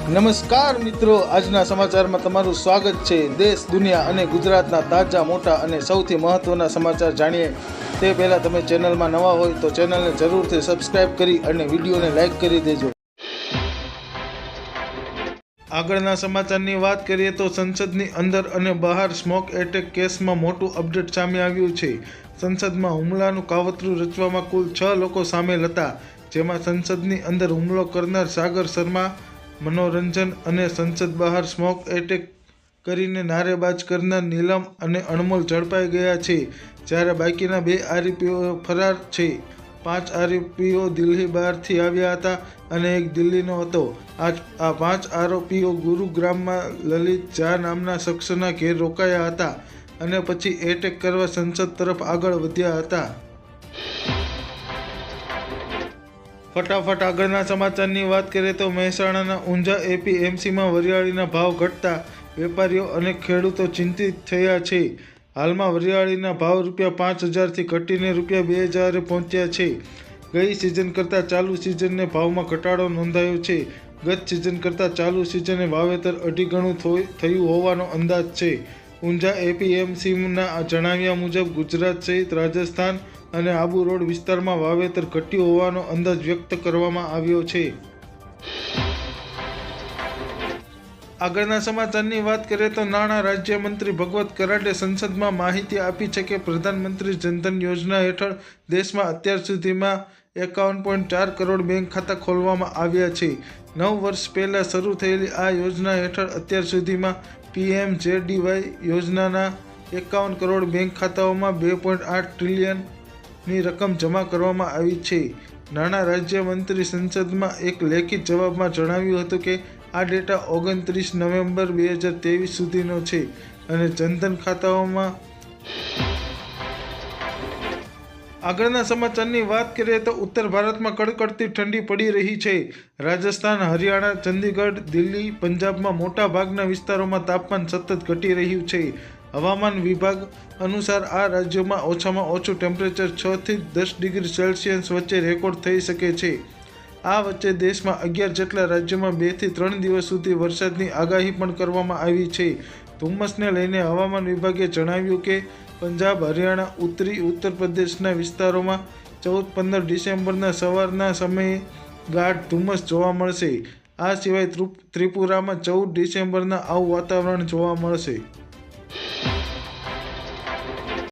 નમસ્કાર મિત્રો, આજના સમાચારમાં તમારું સ્વાગત છે। દેશ, દુનિયા અને ગુજરાતના તાજા, મોટા અને સૌથી મહત્વના સમાચાર જાણીએ તે પહેલાં તમે ચેનલમાં નવા હોય તો ચેનલને જરૂરથી સબસ્ક્રાઇબ કરી અને વિડીયોને લાઇક કરી દેજો। આગળના સમાચારની વાત કરીએ તો સંસદની અંદર અને બહાર સ્મોક એટેક કેસમાં મોટું અપડેટ સામે આવ્યું છે। સંસદમાં હુમલાનું કાવતરું રચવામાં કુલ 6 લોકો સામેલ હતા, જેમાં સંસદની અંદર હુમલો કરનાર સાગર શર્મા, મનોરંજન અને સંસદ બહાર સ્મોક એટેક કરીને નારેબાજ કરનાર નીલમ અને અણમોલ ઝડપાઈ ગયા છે, જ્યારે બાકીના 2 આરોપીઓ ફરાર છે। 5 આરોપીઓ દિલ્હી બહારથી આવ્યા હતા અને એક દિલ્હીનો હતો। આ 5 આરોપીઓ ગુરુગ્રામમાં લલિત ઝા નામના શખ્સના ઘેર રોકાયા હતા અને પછી એટેક કરવા સંસદ તરફ આગળ વધ્યા હતા। ફટાફટ આગળના સમાચારની વાત કરીએ તો મહેસાણાના ઊંઝા એપીએમસીમાં વરિયાળીના ભાવ ઘટતા વેપારીઓ અને ખેડૂતો ચિંતિત થયા છે। હાલમાં વરિયાળીના ભાવ ₹5,000થી ઘટીને ₹2,000 પહોંચ્યા છે। ગઈ સિઝન કરતાં ચાલુ સિઝનને ભાવમાં ઘટાડો નોંધાયો છે। ગત સિઝન કરતાં ચાલુ સિઝને વાવેતર 2.5 ગણું થયું હોવાનો અંદાજ છે। ઊંઝા એપીએમસીના જણાવ્યા મુજબ ગુજરાત સહિત રાજસ્થાન અને આબુ રોડ વિસ્તારમાં વાવેતર ઘટ્યું હોવાનો અંદાજ વ્યક્ત કરવામાં આવ્યો છે। આગળના સમાચારની વાત કરીએ તો નાણાં રાજ્યમંત્રી ભગવત કરાટે સંસદમાં માહિતી આપી છે કે પ્રધાનમંત્રી જનધન યોજના હેઠળ દેશમાં અત્યાર સુધીમાં 51.4 કરોડ બેંક ખાતા ખોલવામાં આવ્યા છે। 9 વર્ષ પહેલાં શરૂ થયેલી આ યોજના હેઠળ અત્યાર સુધીમાં પીએમજેડીવાય યોજનાના 51 કરોડ બેંક ખાતાઓમાં 2.8 ટ્રિલિયનની રકમ જમા કરવામાં આવી છે। નાણાં રાજ્યમંત્રી સંસદમાં એક લેખિત જવાબમાં જણાવ્યું હતું કે આ ડેટા 29 નવેમ્બર 2023 સુધીનો છે અને જનધન ખાતાઓમાં આગળના સમાચારની વાત કરીએ તો ઉત્તર ભારતમાં કડકડતી ઠંડી પડી રહી છે। રાજસ્થાન, હરિયાણા, ચંદીગઢ, દિલ્હી, પંજાબમાં મોટા ભાગના વિસ્તારોમાં તાપમાન સતત ઘટી રહ્યું છે। હવામાન વિભાગ અનુસાર આ રાજ્યોમાં ઓછામાં ઓછું ટેમ્પરેચર 6 થી 10 ડિગ્રી સેલ્સિયસ વચ્ચે રેકોર્ડ થઈ શકે છે। આ વચ્ચે દેશમાં 11 જેટલા રાજ્યોમાં 2 થી 3 દિવસ સુધી વરસાદની આગાહી પણ કરવામાં આવી છે। ધુમ્મસને લઈને હવામાન વિભાગે જણાવ્યું કે પંજાબ, હરિયાણા, ઉત્તરી ઉત્તર પ્રદેશના વિસ્તારોમાં 14-15 ડિસેમ્બરના સવારના સમયે ગાઢ ધુમ્મસ જોવા મળશે। આ સિવાય ત્રિપુરામાં 14 ડિસેમ્બરના આવું વાતાવરણ જોવા મળશે।